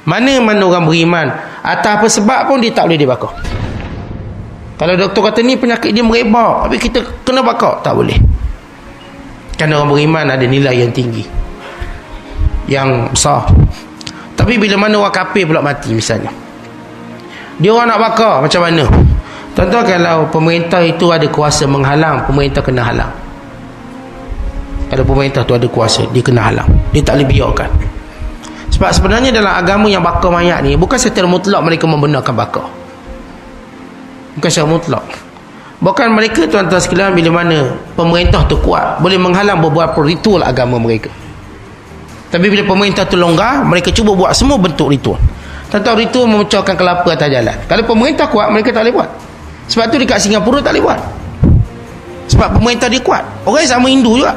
Mana-mana orang beriman, atas apa sebab pun dia tak boleh dibakar. Kalau doktor kata ni penyakit dia merebak, tapi kita kena bakar, tak boleh. Kerana orang beriman ada nilai yang tinggi, yang besar. Tapi bila mana orang kafir pula mati misalnya, dia orang nak bakar, macam mana? Tuan-tuan, kalau pemerintah itu ada kuasa menghalang, pemerintah kena halang. Kalau pemerintah tu ada kuasa, dia kena halang, dia tak boleh biarkan. Sebab sebenarnya dalam agama yang bakar mayat ni, bukan secara mutlak mereka membenarkan bakar. Bukan secara mutlak. Bahkan mereka, tuan-tuan sekalian, bila mana pemerintah tu kuat, boleh menghalang beberapa ritual agama mereka. Tapi bila pemerintah tu longgar, mereka cuba buat semua bentuk ritual. Tuan-tuan, ritual memecahkan kelapa atas jalan, kalau pemerintah kuat, mereka tak boleh buat. Sebab tu dekat Singapura tak boleh buat, sebab pemerintah dia kuat. Orang sama Hindu juga.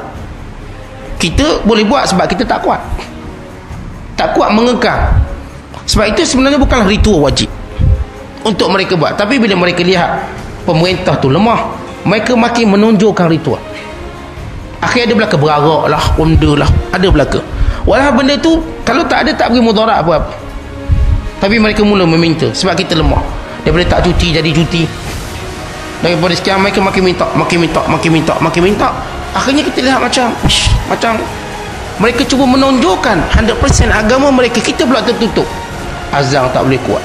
Kita boleh buat sebab kita tak kuat, tak kuat mengekang. Sebab itu sebenarnya bukanlah ritual wajib untuk mereka buat. Tapi bila mereka lihat pemerintah tu lemah, mereka makin menonjolkan ritual. Akhirnya ada belaka berarak lah, ronda lah, ada belaka. Walau benda tu kalau tak ada, tak beri mudarat apa-apa, tapi mereka mula meminta sebab kita lemah. Daripada tak cuti jadi cuti, daripada sekian mereka makin minta. Akhirnya kita lihat macam mereka cuba menonjolkan 100% agama mereka. Kita pula tertutup. Azan tak boleh kuat,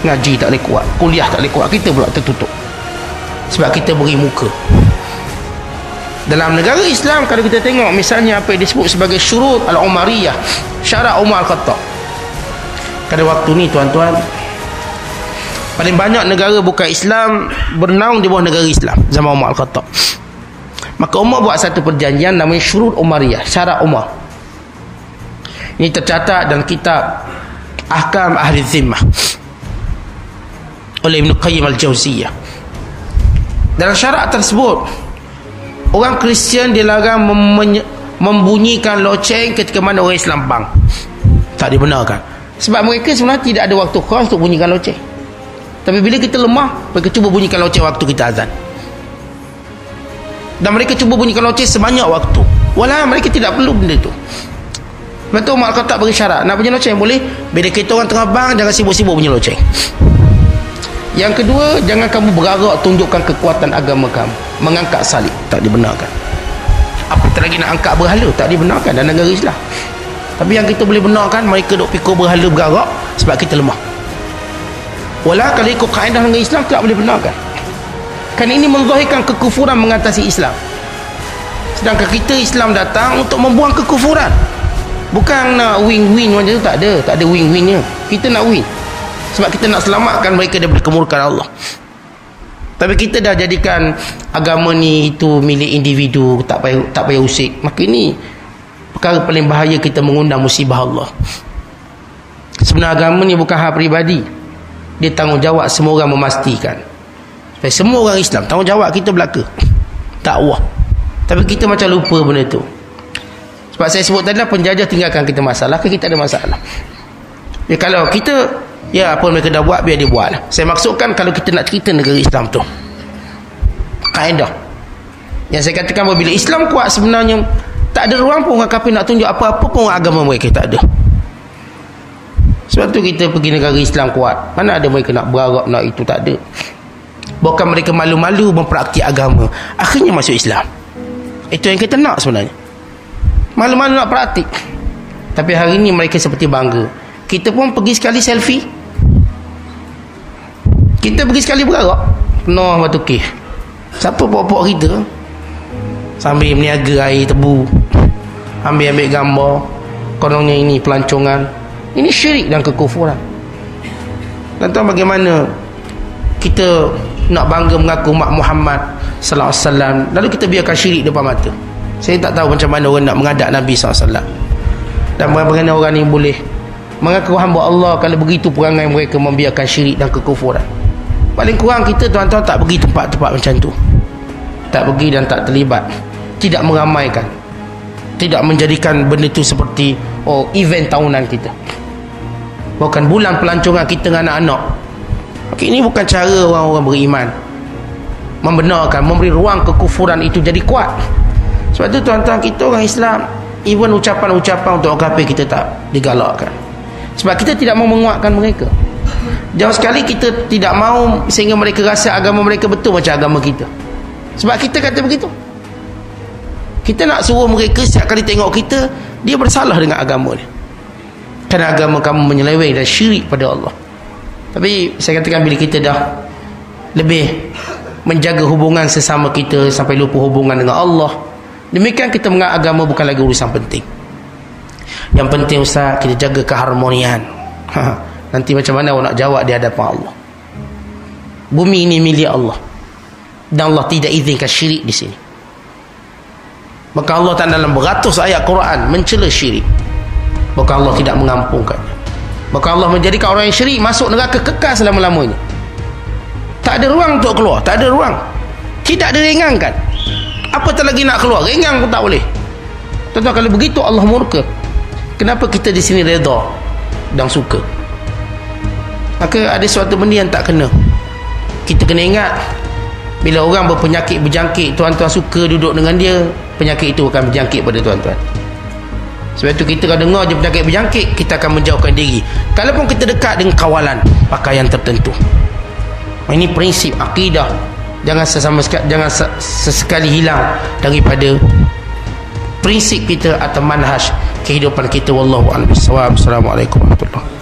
ngaji tak boleh kuat, kuliah tak boleh kuat, kita pula tertutup sebab kita beri muka. Dalam negara Islam, kalau kita tengok misalnya apa yang disebut sebagai syurut al-Umariyah, syarat Umar Al-Khattab, pada waktu ni tuan-tuan, paling banyak negara bukan Islam bernaung di bawah negara Islam zaman Umar Al-Khattab. Maka Umar buat satu perjanjian namanya syurut Umariyah, syarat Umar. Ini tercatat dalam kitab Ahkam Ahli Zimmah oleh Ibn Qayyim Al-Jawziyah. Dalam syarat tersebut, orang Kristian dilarang membunyikan loceng ketika mana orang Islam bang. Tak dibenarkan. Sebab mereka sebenarnya tidak ada waktu khas untuk bunyikan loceng. Tapi bila kita lemah, mereka cuba bunyikan loceng waktu kita azan. Dan mereka cuba bunyikan loceng sebanyak waktu, walau mereka tidak perlu benda tu. Betul, Umar Al-Khattab bagi syarat, nak bunyi loceng boleh, bila kita orang tengah bang, jangan sibuk-sibuk bunyi loceng. Yang kedua, jangan kamu berarak tunjukkan kekuatan agama kamu, mengangkat salib, tak dibenarkan. Apatah lagi nak angkat berhala, tak dibenarkan dalam negara Islam. Tapi yang kita boleh benarkan, mereka duk pikul berhala berarak sebab kita lemah. Walau kalau ikut kaedah negara Islam, tak boleh benarkan. Kerana ini menzahirkan kekufuran mengatasi Islam. Sedangkan kita Islam datang untuk membuang kekufuran, bukan nak win-win macam tu. Tak ada win-winnya. Kita nak win sebab kita nak selamatkan mereka daripada kemurkaan Allah. Tapi kita dah jadikan agama ni itu milik individu, tak payah usik. Maka ini perkara paling bahaya, kita mengundang musibah Allah. Sebenarnya agama ni bukan hak peribadi, dia tanggungjawab semua orang memastikan. Semua orang Islam tanggungjawab kita belaka dakwah. Tapi kita macam lupa benda tu. Sebab saya sebut tadi lah, penjajah tinggalkan kita masalah, kita ada masalah. Ya, kalau kita, ya apa mereka dah buat, biar dia buat lah. Saya maksudkan kalau kita nak cerita negara Islam tu, kaedah yang saya katakan, bila Islam kuat sebenarnya tak ada ruang pun orang kafir nak tunjuk apa-apa pun agama mereka, tak ada. Sebab tu kita pergi negara Islam kuat, mana ada mereka nak berarak, nak itu, tak ada. Bahkan mereka malu-malu mempraktik agama, akhirnya masuk Islam. Itu yang kita nak sebenarnya, malu-malu nak praktik. Tapi hari ini mereka seperti bangga. Kita pun pergi sekali selfie, kita pergi sekali berarak, penuh batu kih. Siapa bawa-bawa kita sambil meniaga air tebu, ambil gambar, kononnya ini pelancongan. Ini syirik dan kekufuran. Dan tahu bagaimana kita nak bangga mengaku umat Muhammad sallallahu alaihi wasallam, lalu kita biarkan syirik depan mata. Saya tak tahu macam mana orang nak mengadap Nabi sallallahu alaihi wasallam, dan bagaimana orang ni boleh mengaku hamba Allah kalau begitu perangai mereka membiarkan syirik dan kekufuran. Paling kurang kita tuan-tuan tak pergi tempat-tempat macam tu, tak pergi dan tak terlibat, tidak meramaikan, tidak menjadikan benda tu seperti event tahunan kita, bukan bulan pelancongan kita dengan anak-anak. Ini bukan cara orang-orang beriman membenarkan, memberi ruang kekufuran itu jadi kuat. Sebab tu tuan-tuan, kita orang Islam, even ucapan-ucapan untuk orang kafir kita tak digalakkan. Sebab kita tidak mau menguatkan mereka. Jauh sekali kita tidak mau sehingga mereka rasa agama mereka betul macam agama kita. Sebab kita kata begitu. Kita nak suruh mereka setiap kali tengok kita, dia bersalah dengan agama dia. Kerana agama kamu menyeleweng dan syirik pada Allah. Tapi saya katakan, bila kita dah lebih menjaga hubungan sesama kita sampai lupa hubungan dengan Allah, demikian kita menganggap agama bukan lagi urusan penting. Yang penting Ustaz, kita jaga keharmonian. Nanti macam mana awak nak jawab di hadapan Allah? Bumi ini milik Allah, dan Allah tidak izinkan syirik di sini. Maka Allah tak dalam beratus ayat Quran mencela syirik. Maka Allah tidak mengampunkannya. Maka Allah menjadikan orang yang syirik masuk neraka kekal selama-lamanya. Tak ada ruang untuk keluar, tak ada ruang. Tidak diringankan. Apatah lagi nak keluar, ringan pun tak boleh. Tuan-tuan, kalau begitu Allah murka. Kenapa kita di sini redha dan suka? Maka ada suatu benda yang tak kena. Kita kena ingat, bila orang berpenyakit berjangkit, tuan-tuan suka duduk dengan dia, penyakit itu akan berjangkit pada tuan-tuan. Sebab itu kita kalau dengar je penyakit berjangkit, kita akan menjauhkan diri. Kalaupun kita dekat dengan kawalan pakaian tertentu. Ini prinsip akidah. Jangan sesekali hilang daripada prinsip kita atau manhaj kehidupan kita. Wallahu a'lam bishawab. Assalamualaikum warahmatullahi wabarakatuh.